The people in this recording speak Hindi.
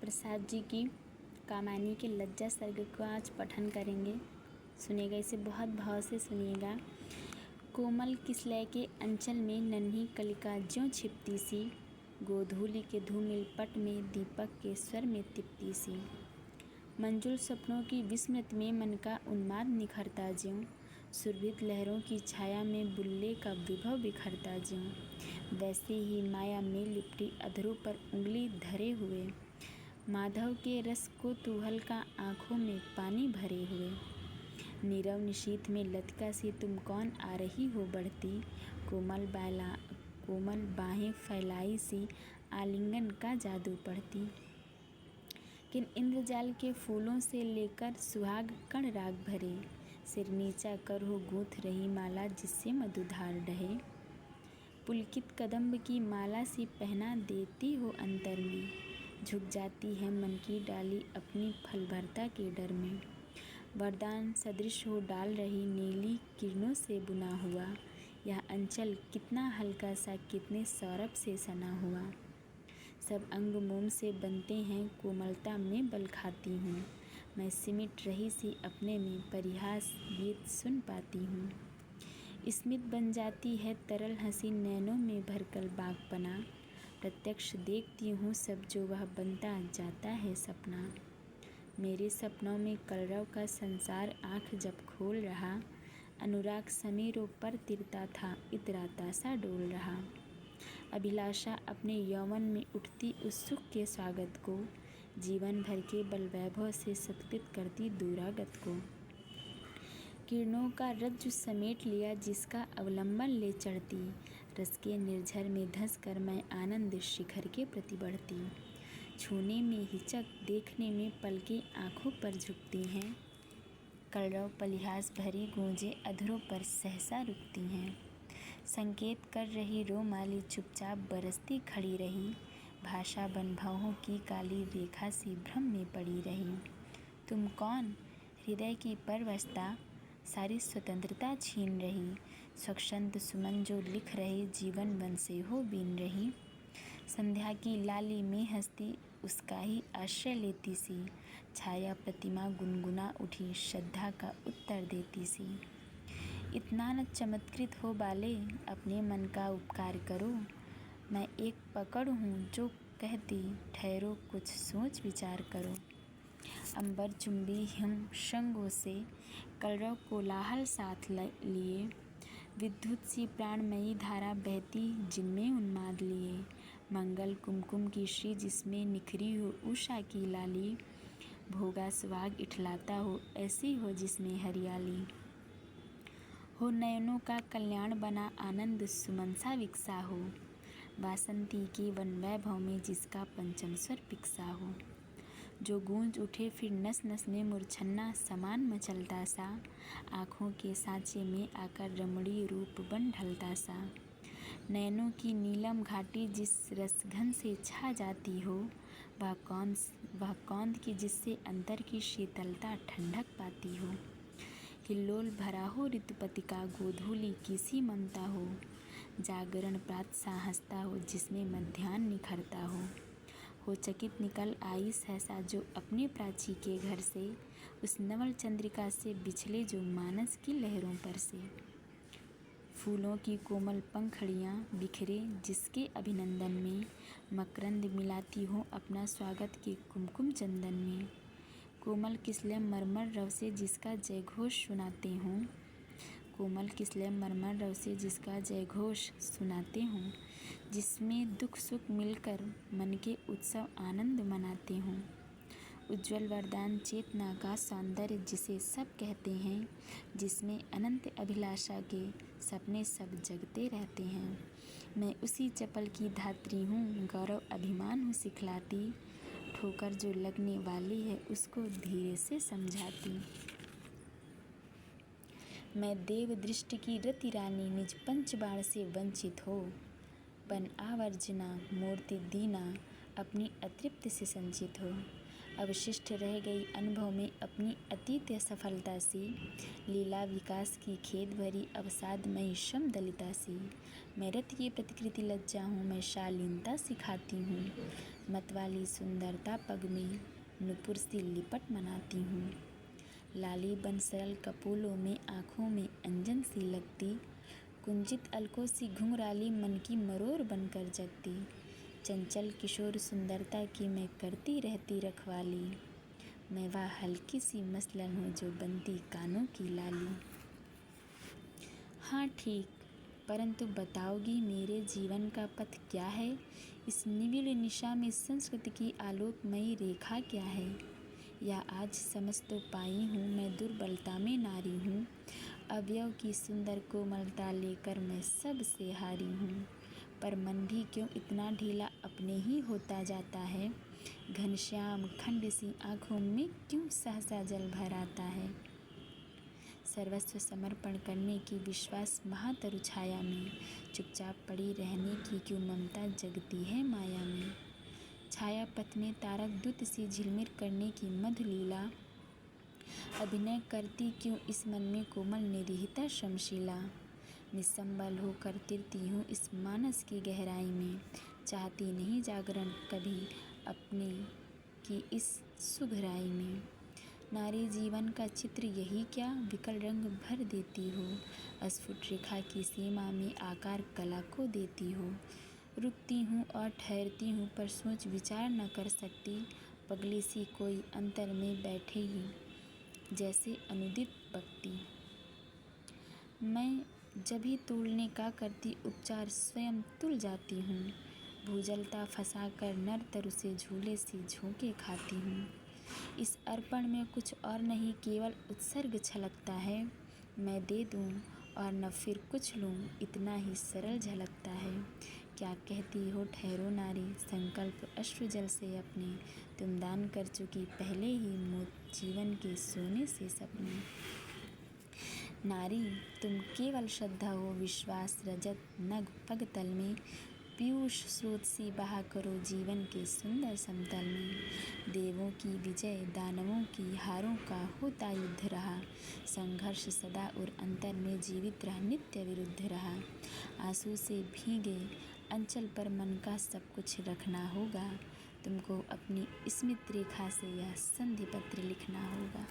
प्रसाद जी की कामायनी के लज्जा सर्ग का आज पठन करेंगे। सुनिएगा, इसे बहुत भाव से सुनिएगा। कोमल किसलय के अंचल में नन्ही कलिका ज्यों छिपती सी, गोधूलि के धूमिल पट में दीपक के स्वर में तिपती सी। मंजुल सपनों की विस्मृत में मन का उन्माद निखरता ज्यों, सुरभित लहरों की छाया में बुल्ले का विभव बिखरता ज्यों, वैसे ही माया में लिपटी अधरों पर उंगली धरे हुए, माधव के रस को तूहल का आँखों में पानी भरे हुए। नीरव निशीथ में लतिका सी तुम कौन आ रही हो बढ़ती, कोमल बाहें फैलाई सी आलिंगन का जादू पढ़ती। किन इंद्रजाल के फूलों से लेकर सुहाग कण राग भरे, सिर नीचा कर हो गूंथ रही माला जिससे मधुधार ढहे। पुलकित कदम्ब की माला सी पहना देती हो अंतर में, झुक जाती है मन की डाली अपनी फलभरता के डर में। वरदान सदृश हो डाल रही नीली किरणों से बुना हुआ, यह अंचल कितना हल्का सा कितने सौरभ से सना हुआ। सब अंग मोम से बनते हैं कोमलता में बल खाती हूँ, मैं सिमट रही सी अपने में परिहास गीत सुन पाती हूँ। स्मित बन जाती है तरल हंसी नैनों में भरकर बागपना, प्रत्यक्ष देखती हूँ सब जो वह बनता जाता है सपना। मेरे सपनों में कलरव का संसार आँख जब खोल रहा, अनुराग समीरों पर तिरता था इतराता सा डोल रहा। अभिलाषा अपने यौवन में उठती उत्सुक के स्वागत को, जीवन भर के बल वैभव से सत्कृत करती दूरागत को। किरणों का रज्जु समेट लिया जिसका अवलंबन ले चढ़ती, रस के निर्झर में धंस कर मैं आनंद शिखर के प्रति बढ़ती। छूने में हिचक देखने में पलकें आँखों पर झुकती हैं, कलरव परिहास भरी गूंजे अधरों पर सहसा रुकती हैं। संकेत कर रही रोमाली चुपचाप बरसती खड़ी रही, भाषा बन भवों की काली रेखा सी भ्रम में पड़ी रही। तुम कौन? हृदय की परवशता सारी स्वतंत्रता छीन रही, स्वच्छंद सुमन जो लिख रहे जीवन वन से हो बीन रही। संध्या की लाली में हंसती उसका ही आश्रय लेती सी, छाया प्रतिमा गुनगुना उठी श्रद्धा का उत्तर देती सी। इतना न चमत्कृत हो बाले अपने मन का उपकार करो, मैं एक पकड़ हूँ जो कहती ठहरो कुछ सोच विचार करो। अंबर चुंबी हिम शंगों से कलरव कोलाहल साथ लिए, विद्युत सी प्राणमयी धारा बहती जिनमें उन्माद लिए। मंगल कुमकुम की श्री जिसमें निखरी हो उषा की लाली, भोगा सुहाग इठलाता हो ऐसी हो जिसमें हरियाली। हो नयनों का कल्याण बना आनंद सुमनसा विकसा हो, वासंती के वन वैभव में जिसका पंचम स्वर पिकसा हो। जो गूंज उठे फिर नस नस में मूर्छना समान मचलता सा, आँखों के सांचे में आकर रमणीय रूप बन ढलता सा। नैनों की नीलम घाटी जिस रसघन से छा जाती हो, वह कौंध की जिससे अंतर की शीतलता ठंडक पाती हो। हिल्लोल भरा हो ऋतुपति का गोधूलि किसी ममता हो, जागरण प्रात सा हंसता हो जिसमें मध्याह्न निखरता हो चकित निकल आई सहसा जो अपने प्राची के घर से, उस नवल चंद्रिका से बिछले जो मानस की लहरों पर से। फूलों की कोमल पंखड़ियाँ बिखरे जिसके अभिनंदन में, मकरंद मिलाती हो अपना स्वागत के कुमकुम चंदन में। कोमल किसलय मरमर रव से जिसका जयघोष सुनाते हों, कोमल किसलय मरमर रव से जिसका जयघोष सुनाते हों, जिसमें दुख सुख मिलकर मन के उत्सव आनंद मनाते हों। उज्ज्वल वरदान चेतना का सौंदर्य जिसे सब कहते हैं, जिसमें अनंत अभिलाषा के सपने सब जगते रहते हैं। मैं उसी चपल की धात्री हूँ, गौरव अभिमान हूँ सिखलाती, ठोकर जो लगने वाली है उसको धीरे से समझाती। मैं देव दृष्टि की रति रानी निज पंच बाण से वंचित हो, बन आवर्जना मूर्ति दीना अपनी अतृप्त से संचित हो। अवशिष्ट रह गई अनुभव में अपनी अतीत सफलता सी, लीला विकास की खेद भरी अवसाद में श्रम दलिता सी। मैं रत की प्रतिकृति लज्जा हूँ, मैं शालीनता सिखाती हूँ, मतवाली सुंदरता पग में नुपुर सी लिपट मनाती हूँ। लाली बन सरल कपोलों में आँखों में अंजन सी लगती, कुंजित अलकों सी घुंघराली मन की मरोर बनकर जगती। चंचल किशोर सुंदरता की मैं करती रहती रखवाली, मैं वह हल्की सी मसलन हूँ जो बनती कानों की लाली। हाँ ठीक, परंतु बताओगी मेरे जीवन का पथ क्या है? इस निविड़ निशा में संस्कृति की आलोकमयी रेखा क्या है? या आज समझ तो पाई हूँ मैं दुर्बलता में नारी हूँ, अवयव की सुंदर कोमलता लेकर मैं सबसे हारी हूँ। पर मन भी क्यों इतना ढीला अपने ही होता जाता है, घनश्याम खंड सी आँखों में क्यों सहसा जल भर आता है। सर्वस्व समर्पण करने की विश्वास महातरु छाया में, चुपचाप पड़ी रहने की क्यों ममता जगती है माया में। छाया पथ में तारक दूत सी झिलमिल करने की मधुलीला, अभिनय करती क्यों इस मन में कोमल निरीहता शमशीला। निसंबल होकर तिरती हूँ इस मानस की गहराई में, चाहती नहीं जागरण कभी अपने की इस सुघराई में। नारी जीवन का चित्र यही क्या विकल रंग भर देती हो, अस्फुट रेखा की सीमा में आकार कला को देती हो। रुकती हूँ और ठहरती हूँ पर सोच विचार न कर सकती, पगली सी कोई अंतर में बैठे ही जैसे अनुदित पकती। मैं जब ही तोड़ने का करती उपचार स्वयं तुल जाती हूँ, भूजलता फंसा कर नर तरु से झूले से झोंके खाती हूँ। इस अर्पण में कुछ और नहीं केवल उत्सर्ग छलकता है, मैं दे दूँ और न फिर कुछ लूँ इतना ही सरल झलकता है। क्या कहती हो ठहरो नारी, संकल्प अश्रु जल से अपने, तुम दान कर चुकी पहले ही मोत जीवन के सोने से सपने। नारी तुम केवल श्रद्धा हो विश्वास रजत नग पग तल में, पीयूष स्रोत सी बहा करो जीवन के सुंदर समतल में। देवों की विजय दानवों की हारों का होता युद्ध रहा, संघर्ष सदा और अंतर में जीवित रहा नित्य विरुद्ध रहा। आंसू से भीगे अंचल पर मन का सब कुछ रखना होगा, तुमको अपनी स्मृति रेखा से यह संधि पत्र लिखना होगा।